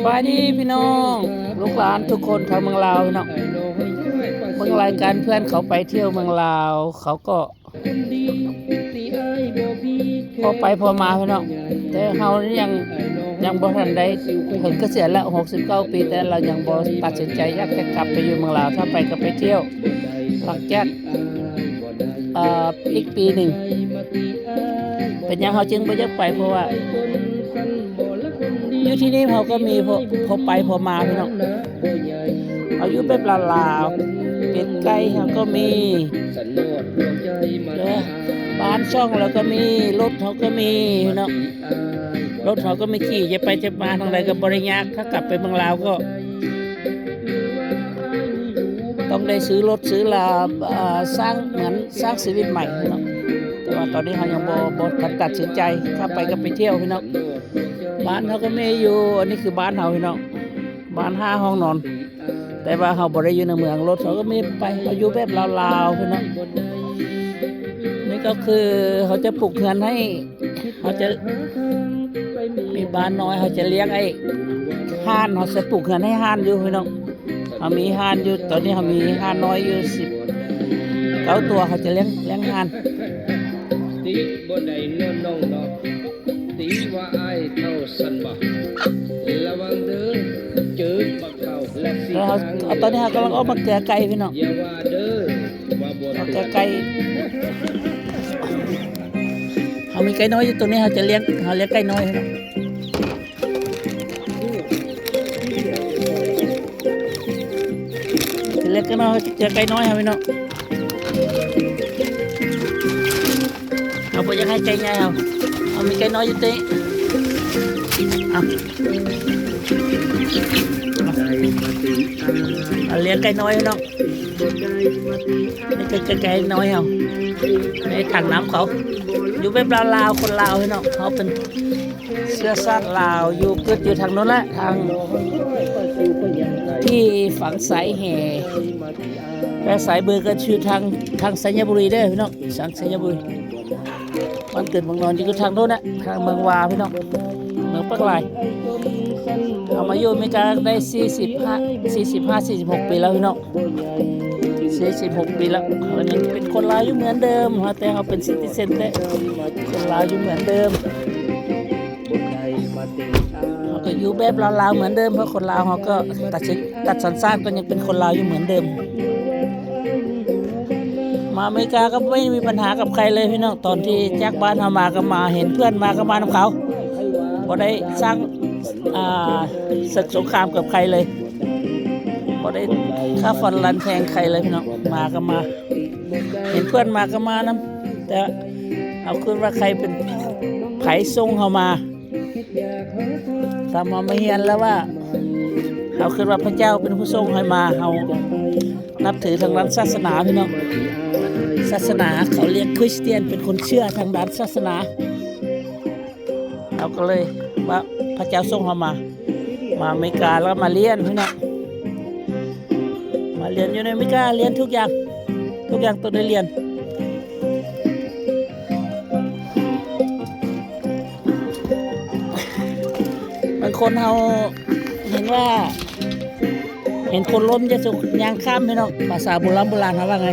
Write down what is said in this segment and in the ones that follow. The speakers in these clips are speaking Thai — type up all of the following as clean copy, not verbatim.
บายดีพี่น้องลูกหลานทุกคนทางเมืองลาวพี่น้องเมืองรายการเพื่อนเขาไปเที่ยวเมืองลาวเขาก็พอไปพอมาพี่น้องแต่เฮานี่ยังบ่ทันได้ถึงเกษียณแล้ว69 ปีแต่เรายังบ่ตัดสินใจอยากจะกลับไปอยู่เมืองลาวถ้าไปก็ไปเที่ยวหลังจากอีกปีหนึ่งเป็นยังเขาจึงบ่อยากไปเพราะว่าอยู่ที่นี่เขาก็มีพอไปพอมาพี่น้องเขาอยู่แบบลาวๆเป็ดไก่เขาก็มีบ้านช่องแล้วก็มีรถเขาก็มีพี่น้องรถเขาก็มีขี่จะไปจะมาทางใดก็บริยากถ้ากลับไปเมืองลาวก็ต้องได้ซื้อรถซื้อลาสร้างเหมือนสร้างชีวิตใหม่พี่น้องแต่ว่าตอนนี้เขายังบ่ตัดสินใจถ้าไปก็ไปเที่ยวพี่น้องบ้านเขาก็ไม่อยู่อันนี้คือบ้านเขาพี่น้องบ้าน5 ห้องนอนแต่ว่าเขาบ่ได้อยู่ในเมืองรถเขาก็มีไปเขาอยู่แบบลาวๆพี่น้องนี่ก็คือเขาจะปลูกเรือนให้เขาจะมีบ้านน้อยเขาจะเลี้ยงไอ้ห่านเขาจะปลูกเรือนให้ห่านอยู่พี่น้องเขามีห่านอยู่ตอนนี้เขามีห่านน้อยอยู่19 ตัวเขาจะเลี้ยงห่านตีบ่ได้น้องดอกตีว่าอ้ายเท่าสันบ่ระวังเด้อเจอบักเท่าและสิแล้วตอนนี้เขากำลังออกมาแกะไก่พี่น้องอย่าว่าเด้อว่าบ่เอาแกะไก่เขามีไก่น้อยอยู่ตัวนี้เขาจะเลี้ยงไก่น้อยพี่น้องจะเลี้ยงไก่น้อยเจอไก่น้อยครับพี่น้องเอาไปยังให้ไก่ใหญ่เอามีไก่น้อยอยู่ตัวนี้เอาเลี้ยงไก่น้อยพี่น้องนี่คือไก่น้อยเอาในถังน้ำเขาอยู่แบบลาวๆคนลาวพี่น้องเขาเป็นเสื้อซาดลาวอยู่เกิดอยู่ทางโน้นแหละทางที่ฝังสายแห่และสายเบอร์ก็ชื่อทางสัญญบุรีได้พี่น้องสัญญบุรีมันเกิดเมืองนอนอยู่ทางโน้นนะทางเมืองวาพี่น้องเมืองปักลายเอามาอยู่อเมริกาได้45-46 ปีแล้วพี่น้อง46 ปีแล้ววันนี้เป็นคนลาวอยู่เหมือนเดิมแต่เขาเป็นซิติเซนได้คนลาวอยู่เหมือนเดิมเขาก็อยู่แบบลาวๆเหมือนเดิมเพราะคนลาวเขาก็ตัดสัญชาติก็ยังเป็นคนลาวอยู่เหมือนเดิมมาอเมริกาก็ไม่มีปัญหากับใครเลยพี่น้องตอนที่จากบ้านเขามาก็มาเห็นเพื่อนมาก็มาของเขาบ่ได้สร้างศึกสงครามกับใครเลยบ่ได้ฆ่าฟันรันแทงใครเลยพี่น้องมาก็มาเห็นเพื่อนมาก็มานะแต่เอาคือว่าใครเป็นไผส่งเขามาทำมาเฮียนแล้วว่าเอาคือว่าพระเจ้าเป็นผู้ส่งให้มาเขานับถือทางด้านศาสนาพี่น้องศาสนาเขาเรียกคริสเตียนเป็นคนเชื่อทางด้านศาสนาเราก็เลยว่าพระเจ้าส่งเขามาอเมริกาแล้วมาเรียนพี่น้องมาเรียนอยู่ในอเมริกาเรียนทุกอย่างตัวได้เรียนบางคนเขาเห็นว่าเห็นคนล้มจะสุกยางข้ามพี่น้องภาษาโบราณเขาว่าไง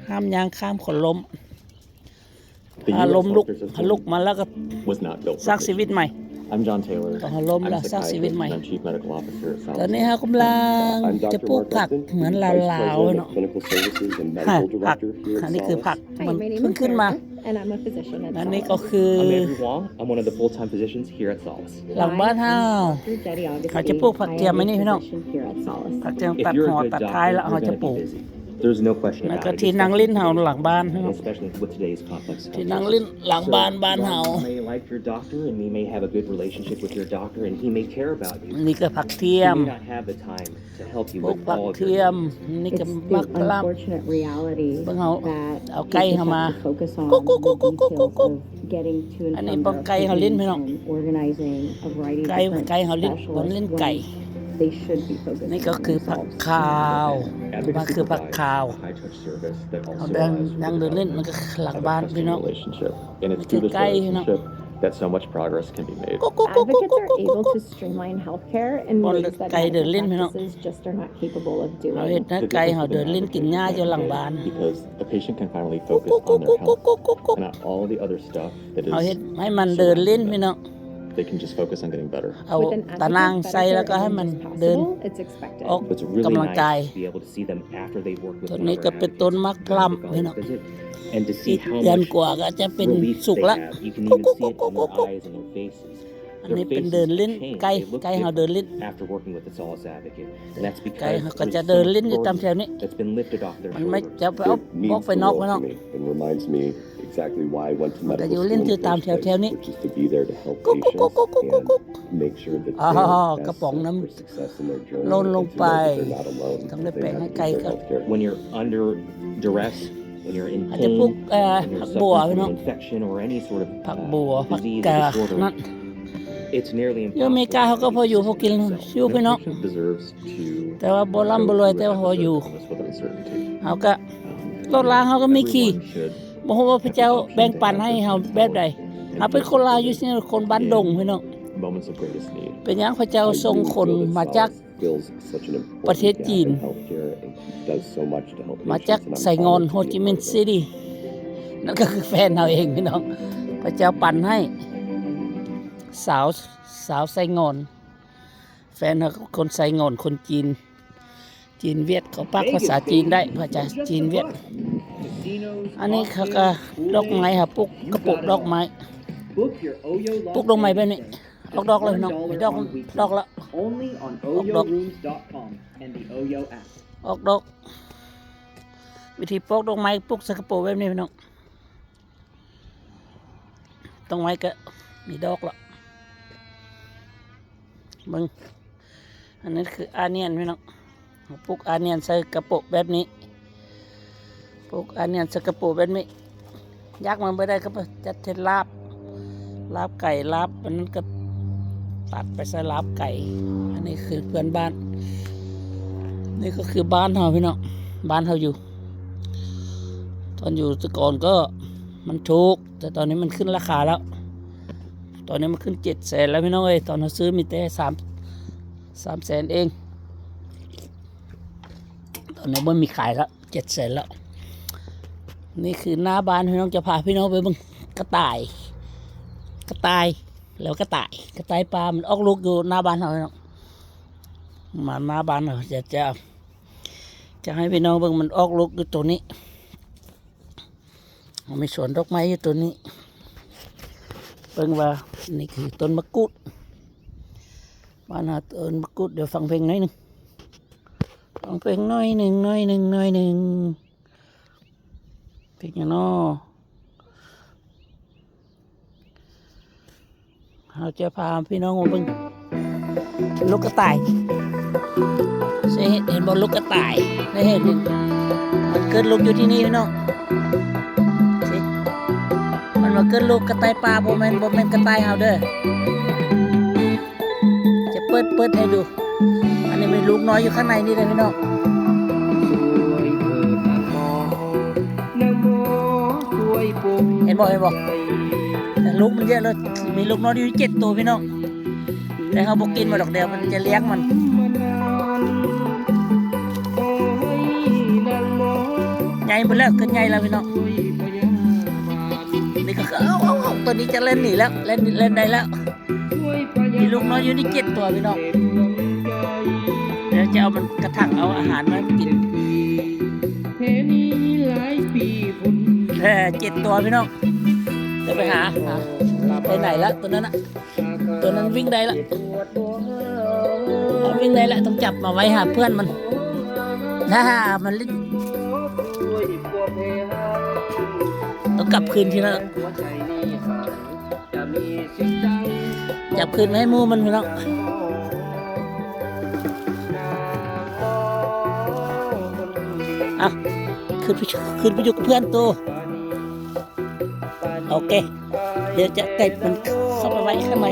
ห้ามยางข้ามคนล้มล้มลุกมาแล้วก็สร้างชีวิตใหม่I'm John Taylor. ต้องล้มแล้วสร้างชีวิตใหม่ I'm Chief Medical Officer at Salus. ตอนนี้เขากำลังจะปลูกผักเหมือนลาวๆเนาะผักอันนี้คือผักมันเพิ่งขึ้นมาอันนี้ก็คือ I'm Andrew Wong. I'm one of the full-time physicians here at Salus. หลังบ้านเขาจะปลูกผักเทียมไหมนี่พี่น้องผักเทียมตัดหัวตัดท้ายแล้วเขาจะปลูกThere's no question แล้ว about ก็ it. ที่นั่งลิ้นเฮาหลังบ้าน Especially with today's complex ที่ health นั่ง system. ลิ้นหลังบ้านเฮา You may like your doctor, and you may have a good relationship with your doctor, and he may care about you. นี่ก็ผักเทีย He ม may not have the time to help you ปลูก with ผัก all of เทีย your ม needs. นี่ก็ It's มัก the ลาบ unfortunate reality เบิ่งเฮา that เอาไก่ we เข้า just มา have to focus on กุ๊ก the กุ๊กกุ๊กกุ๊กกุ๊กกุ๊ก details of getting to อันนี้ inform บ่ their ไก่เฮาลิ้น opinions พี่น้อง and organizing a variety of ไก่ different เฮาลิ้นบ่ลิ้น specialists ไก่ when they should be focusing นี่ก็คือ on ผัก themselves. คาวมันคือผักคาว A high-touch service that เอา also ดัง allows นั่งเดินเล่นมันก็หลัง have a บ้านพี่ customer น้อง relationship. And it's นี่คื through อ this ไก่พี่น้อง relationship that so much progress can be made. Advocates are able to streamline healthcare in Con ways that cây đường medical lên phải không? practices just are not capable of เขาเฮ็ด doing. ให้ไก่เขาเดินเล่นกินหญ้าอยู่หลังบ้าน Because the patient can finally focus on their health and not all the other stuff that เขาเฮ็ด is ให้มันเดินเล่นพี่น้อง they can just focus on getting better. เอา With an ตะนาง advocate, ใส่แล้วก็ better ให้มัน therapy is เดิน possible, it's expected. ออก But it's really กำลังกาย nice to be able to see them after they've worked with ตัวนี้ก็ another เป็นต้น advocate มักพลัมพี่น้อง visit and to อี see ก how เดือน much กว่าก็จะเป็น relief สุก they ละ have. You can even see it in their eyes and their faces. อันนี้เป็นเดินเล่นไก่ไก่เขาเดินเล่น After working with the Solace Advocate, and that's ไก่ because เขาก็ there's จะ so เดิน much เล่นอยู่ตามแถ burden วนี้ that's been lifted off their มันไม่ shoulders. จะเอา It ออก means ไป the นอก world ไป to นอก me and reminds me exactly why I went to มันก็ medical อยู่ school เล่น in อยู่ the ตาม first แถว place, ๆนี้ which is to be there to help กุ๊กกุ๊กกุ๊กกุ๊กกุ๊กกุ๊ก patients and make sure that อ๋อ they're กระป๋อง best น้ set for success in their journey ำลนลง and to ไป know that they're not alone ต้องได้ as they แปลงให้ navigate ไก่ their ก็ healthcare. When you're under duress, when you're in อาจจะ pain, ปลูก when you're ผักบัว suffering พี่ from น้อง an infection or any sort of ผักบัวผัก disease กา or ด disorder, นั่น it's nearly อยู่อเมริกา impossible เขาก็พออยู่พอกิน themselves. อยู่พี่ The น้อง patient deserves to แต่ว่าบ่ร่ำบ่รวยแต่ว่าพออยู่ illness with uncertainty. เขาก็รถลางเขาก็มีขี่ Everyone should บ่ฮู้ว่าพระเจ้าแบ่งปันให้เฮาแบบใดเฮาเป็นคนลาวอยู่ที่นี่คนบ้านดงพี่น้อง moments of greatest need. เป็นหยังพระเจ้า I ส่ง do คน feel that มาจาก Solace fills such an important ประเทศ gap จีน in healthcare and does so much to help มา patients, จาก and I'm ไซงอน honored โฮ to be จิ a มิน part ห์ of ซิ it. ตี้นั่นก็คือแฟนเราเองพี่น้องพระเจ้าปั่นให้สาวไซงอน แฟนเขาคนไซงอนคนจีน จีนเวียดเขาปักภาษาจีนได้ภาษาจีนเวียด อันนี้เขาก็ดอกไม้ค่ะปลูกกระปุกดอกไม้ปลูกดอกไม้แบบนี้ออกดอกเลยพี่น้องมีดอกละ Only on Dog. oyorooms.com and the Oyo app. ออกดอก วิธีปลูกดอกไม้ปลูกใส่กระปุกแบบนี้พี่น้องดอกไม้ก็มีดอกละมึงอันนี้คืออาเนียนพี่น้องปลูกอาเนียนใส่กระปุกแบบนี้ปลูกอาเนียนใส่กระปุกแบบนี้ยักมันไม่ได้ก็จะเทลาบไก่ลาบอันนั้นก็ตัดไปใส่ลาบไก่ อันนี้คือเพื่อนบ้าน นี่ก็คือบ้านเราพี่น้องบ้านเราอยู่ ตอนอยู่แต่ก่อนก็มันถูกแต่ตอนนี้มันขึ้นราคาแล้ว ตอนนี้มันขึ้น700,000แล้วพี่น้องเอ้ยตอนเราซื้อมีแต่300,000เอง ตอนนี้มันมีขายแล้ว700,000แล้ว นี่คือหน้าบ้านพี่น้องจะพาพี่น้องไปเบิ่งกระต่ายแล้วกระต่ายปลามันออกลูกอยู่หน้าบ้านเราพี่น้องมาหน้าบ้านเราจะให้พี่น้องเบิ่งมันออกลูกอยู่ตัวนี้มีสวนดอกไม้อยู่ตัวนี้เบิ่งว่านี่คือต้นมะกรูดบ้านเราต้นมะกรูดเดี๋ยวฟังเพลงหน่อยหนึ่งเพลงหน่อยหนึ่งเพลงอย่างน้อเราจะพาพี่น้องมาเบิ่งลูกกระต่ายเห็นบอลลูกกระต่ายได้เห็นมันเกิดลูกอยู่ที่นี่พี่น้องสิมันมาเกิดลูกกระต่ายปลาบ่แม่นกระต่ายเฮาเด้อจะเปิดให้ดูอันนี้เป็นลูกน้อยอยู่ข้างในนี่เลยพี่น้อง ช่วยเถิดนางหมอนางหมอช่วยปลุก เห็นบ่แต่ลูกมันเยอะเลยมีลูกน้อยอยู่7 ตัวพี่น้องแต่เขาบอกกินมาดอกเดียวมันจะเลี้ยงมัน มานานโอ้ยนางหมอ ใหญ่หมดแล้วขึ้นใหญ่แล้วพี่น้อง ช่วยพยาบาล นี่ก็คือเอาตัวนี้จะเล่นหนีแล้วเล่นได้แล้ว ช่วยพยาบาล มีลูกน้อยอยู่นี่7 ตัวพี่น้อง เต็มดวงใจ เดี๋ยวจะเอามันกระถังเอาอาหารมาให้มันกิน แค่นี้หลายปีคน 7 ตัวพี่น้องเดี๋ยวไปหาไปไหนละตัวนั้นอะตัวนั้นวิ่งได้ละวิ่งได้ละต้องจับมาไว้หาเพื่อนมันถ้ามันลิ้น ช่วยปวดแผล ต้องกลับคืนทีละ หัวใจนี้หายจะมีสิ่งใด จับคืนไม่ให้หมูมันพี่น้องอ่ะขึ้นไปอยู่กับเพื่อนตัวโอเคเดี๋ยวจะเก็บมันเข้าไปไว้ข้างใน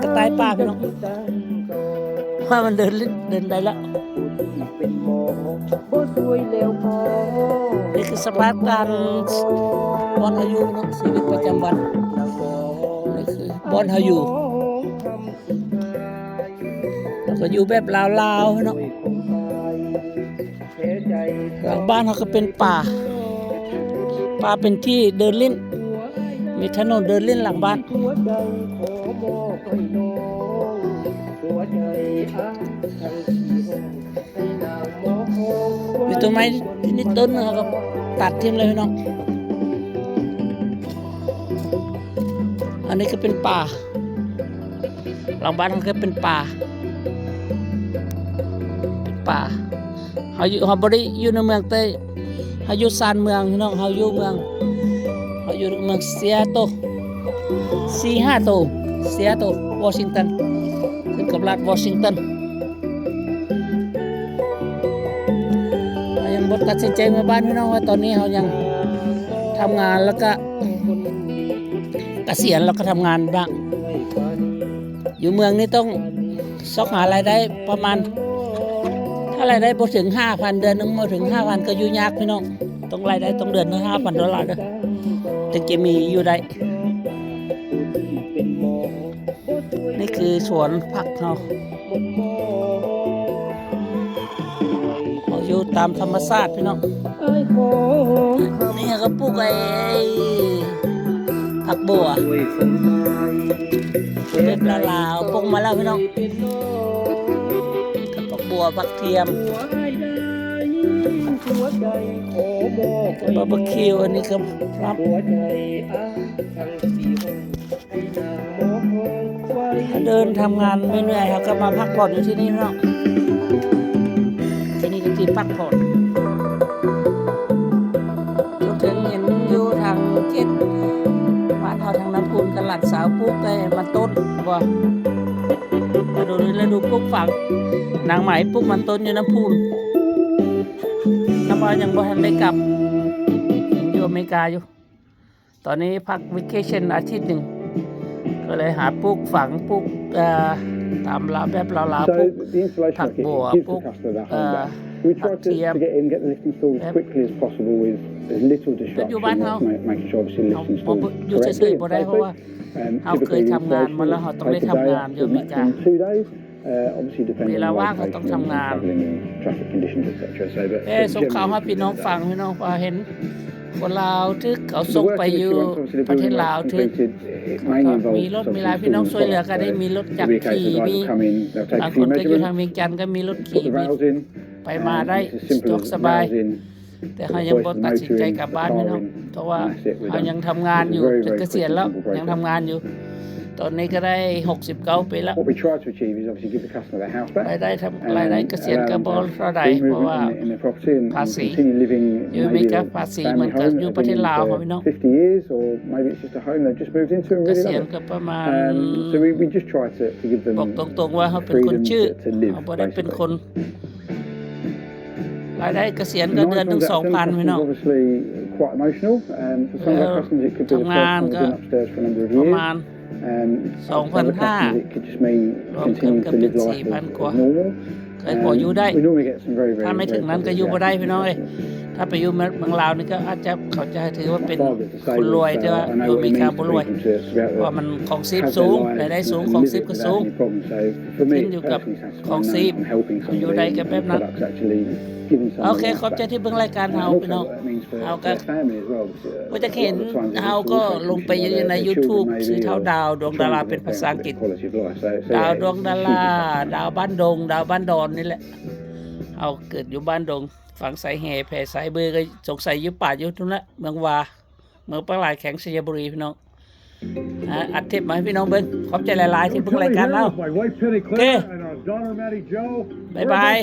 กระต่ายป่าพี่น้องว่ามันเดินได้แล้ว เป็นหมอบ่ส นี่คือสภาพการบอนเฮาอยู่เนาะชีวิตประจำวันนี่คือบอนเฮาอยู่แล้วก็อยู่แบบลาวๆเนาะหลังบ้านเขาก็เป็นป่าเป็นที่เดินเล่นมีถนนเดินเล่นหลังบ้านมีต้นไม้นิดต้นนะครับ ตัดทิ้งเลยพี่น้องอันนี้ก็เป็นป่าหลังบ้านเขาก็เป็นป่าเขาบ่ได้อยู่ในเมืองแต่เขาอยู่ซานเมืองพี่น้องเขาอยู่เมืองเซียโต4-5 โตเซียโตวอชิงตันขึ้นกับรัฐวอชิงตันเรายังบ่ตัดสินใจมาบ้านพี่น้องว่าตอนนี้เขายังทำงานแล้วก็เกษียณแล้วก็ทำงานบ้างอยู่เมืองนี้ต้องซอกหารายได้ประมาณถ้ารายได้บ่ถึง 5,000 เดือนนึงบ่ถึง 5,000 ก็อยู่ยากพี่น้องต้องรายได้ต้องเดือนละ$5,000เด้อถึงจะมีอยู่ได้นี่คือสวนผักเราอยู่ตามธรรมชาติพี่น้องนี่ก็ปลูกไอ้ผักบัวเป็นลาวปลูกมาแล้วพี่น้องผักบัวผักเทียมบาร์บีคิวอันนี้ก็ครับเดินทำงานไม่เหนื่อยครับก็มาพักผ่อนอยู่ที่นี่เนาะที่นี่ก็ที่พักผ่อนจนถึงเห็นอยู่ทางเจ็ดบ้านเขาทางน้ำพุนกันหลัดสาวปลูกไอ้มันต้นบ่มาดูแล้วดูปลูกฝังนางไหมปลูกมันต้นอยู่น้ำพุนน้ำมันยังบ่ทันได้กลับอยู่อเมริกาอยู่ตอนนี้พักวิเคชั่นอาทิตย์หนึ่งก็เลยหาปลูกฝังปลูกตามลาวแบบลาวปลูกผักบัวปลูกผักเทียมเป็นอยู่บ้านเขาอยู่เฉยๆบ่ได้เพราะว่าเขาเคยทำงานมาแล้วเขาต้องได้ทำงานอยู่อเมริกาเวลาว่างเขาต้องทำงานส่งข่าวให้พี่น้องฟังพี่น้องพอเห็นคนลาวทึกเขาส่งไปอยู่ประเทศลาวทึกมีรถมีลายพี่น้องช่วยเหลือก็ได้มีรถจักรขี่มีบางคนก็อยู่ทางเวียงจันทร์ก็มีรถขี่ไปมาได้สะดวกสบายแต่เขายังบ่ตัดสินใจกลับบ้านพี่น้องเพราะว่าเขายังทำงานอยู่จะเกษียณแล้วยังทำงานอยู่ตอนนี้ก็ได้69 ปีแล้วรายได้เกษียณก็บ่เท่าใดเพราะว่าภาษีอยู่อเมริกาภาษีเหมือนกับอยู่ประเทศลาวครับพี่น้องเกษียณก็ประมาณบอกตรงๆว่าเขาเป็นคนชื่อเขาบ่ได้เป็นคนรายได้เกษียณก็เดือนนึง 2,000 พี่น้องทำงานก็ประมาณ2,500 รวมถึงก็เป็น 4,000 กว่าเคยพออยู่ได้ถ้าไม่ถึงนั้นก็อยู่บ่ได้พี่น้องถ้าไปอยู่เมืองลาวนี่ก็อาจจะเขาจะถือว่าเป็นคนรวยแต่ว่าอยู่อเมริกาบ่รวยเพราะมันของชีพสูงรายได้สูงของชีพก็สูงขึ้นอยู่กับของชีพอยู่ได้ก็แบบนั้นโอเคขอบใจที่เบิ่งรายการเฮาพี่น้องเฮาก็บ่จะเห็นเฮาก็ลงไปใน YouTube ชื่อเท่าดาวดวงดาราเป็นภาษาอังกฤษดาวดวงดาราดาวบ้านดงดาวบ้านดอนนี่แหละเฮาเกิดอยู่บ้านดงฝั่งสายแห่แผ่สายเบอร์ก็สงสัยอยู่ป่าอยู่ตรงนั้นเมืองวาเมืองปลาไหลแข็งชัยบุรีพี่น้องอัดเทปมาให้พี่น้องเบิ่งขอบใจหลายๆที่เบิ่งรายการเราโอเคบายบาย